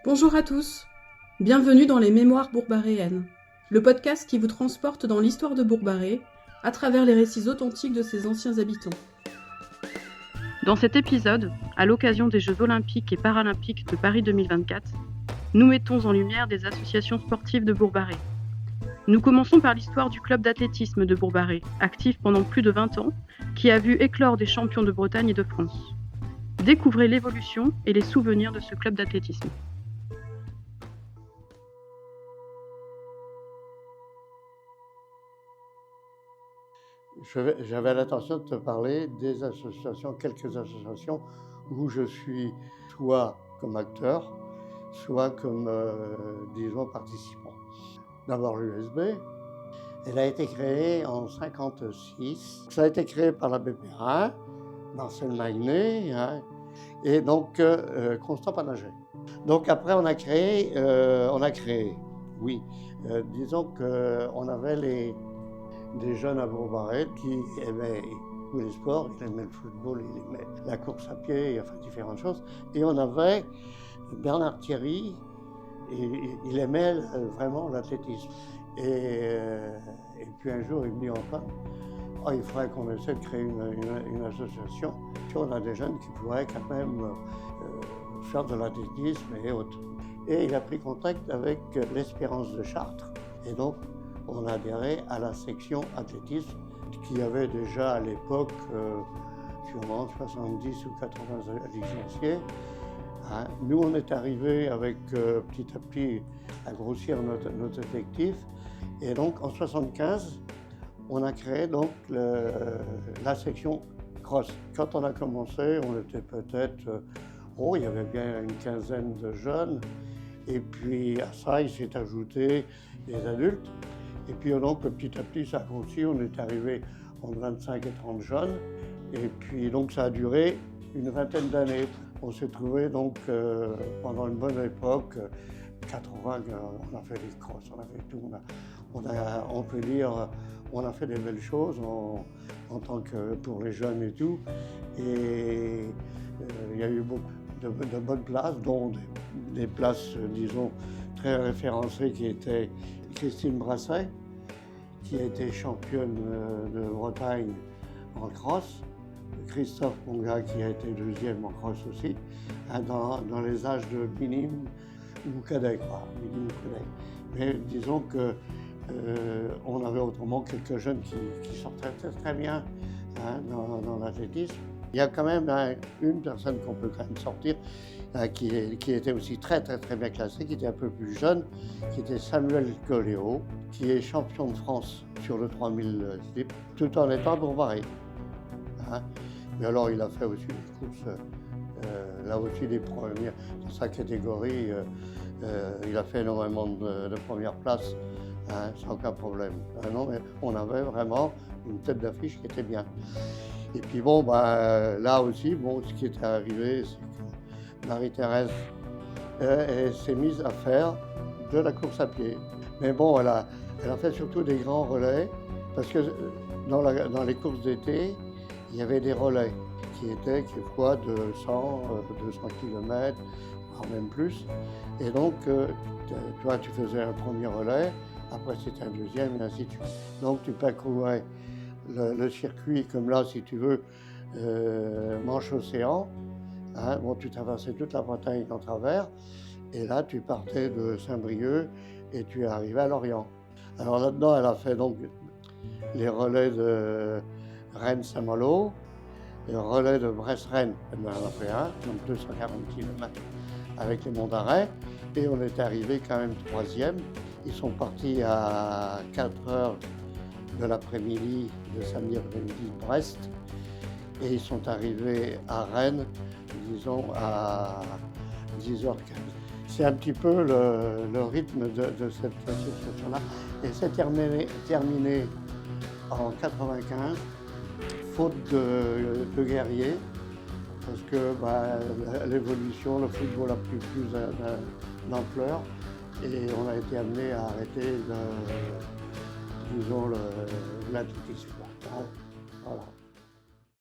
Bonjour à tous, bienvenue dans les Mémoires bourbaréennes, le podcast qui vous transporte dans l'histoire de Bourbaré à travers les récits authentiques de ses anciens habitants. Dans cet épisode, à l'occasion des Jeux olympiques et paralympiques de Paris 2024, nous mettons en lumière des associations sportives de Bourbaré. Nous commençons par l'histoire du club d'athlétisme de Bourbaré, actif pendant plus de 20 ans, qui a vu éclore des champions de Bretagne et de France. Découvrez l'évolution et les souvenirs de ce club d'athlétisme. J'avais l'intention de te parler des associations, quelques associations où je suis soit comme acteur, soit comme, disons, participant. D'abord l'USB, elle a été créée en 1956. Ça a été créé par la BP1, Marcel Magnet, et donc Constant Panager. Donc après on a créé, disons qu'on avait des jeunes à Bourbaré qui aimaient tous les sports, ils aimaient le football, ils aimaient la course à pied, enfin différentes choses. Et on avait Bernard Thierry, et il aimait vraiment l'athlétisme. Et puis un jour, il me dit enfin, il faudrait qu'on essaie de créer une association. On a des jeunes qui pourraient quand même faire de l'athlétisme et autres. Et il a pris contact avec l'Espérance de Chartres. Et donc, on a adhéré à la section athlétisme qui avait déjà à l'époque sûrement 70 ou 80 licenciés. Nous, on est arrivé avec petit à petit à grossir notre effectif. Et donc en 1975, on a créé donc la section cross. Quand on a commencé, on était peut-être, il y avait bien une quinzaine de jeunes. Et puis à ça, il s'est ajouté des adultes. Et puis donc petit à petit, ça a grossi, on est arrivé entre 25 et 30 jeunes. Et puis donc ça a duré une vingtaine d'années. On s'est trouvé donc pendant une bonne époque, 80, on a fait des crosses, on a fait tout. On peut dire, on a fait des belles choses en tant que pour les jeunes et tout. Et il y a eu beaucoup de bonnes places, dont des places, disons, très référencées qui étaient Christine Brasset, qui a été championne de Bretagne en cross, Christophe Ponga qui a été deuxième en cross aussi, dans les âges de minime ou cadet, minime ou cadet. Mais disons que on avait autrement quelques jeunes qui sortaient très bien dans l'athlétisme. Il y a quand même une personne qu'on peut quand même sortir, qui était aussi très bien classé, qui était un peu plus jeune, qui était Samuel Coléo, qui est champion de France sur le 3000 slip, tout en étant à Bourbaré. Mais alors il a fait aussi des courses, là aussi des premières, dans sa catégorie, il a fait énormément de premières places, sans aucun problème. Non, mais on avait vraiment une tête d'affiche qui était bien. Et puis bon, là aussi, ce qui était arrivé, c'est que Marie-Thérèse elle s'est mise à faire de la course à pied. Mais bon, elle a fait surtout des grands relais, parce que dans les courses d'été, il y avait des relais qui étaient quelquefois de 100, 200 km, voire même plus. Et donc, toi, tu faisais un premier relais, après c'était un deuxième, et ainsi de suite. Donc tu parcourais le circuit, comme là, si tu veux, Manche-Océan. Tu traversais toute la Bretagne en travers, et là, tu partais de Saint-Brieuc et tu arrivais à Lorient. Alors là-dedans, elle a fait donc les relais de Rennes-Saint-Malo, le relais de Brest-Rennes, elle en a fait un, donc 240 km avec les monts d'Arrêt, et on est arrivé quand même troisième. Ils sont partis à 4h de l'après-midi, de samedi après-midi de Brest, et ils sont arrivés à Rennes, disons, à 10h15. C'est un petit peu le rythme de cette association-là. Et c'est terminé en 1995, faute de guerriers, parce que l'évolution, le football a pris plus d'ampleur, et on a été amené à arrêter, disons, l'athlétisme. Voilà.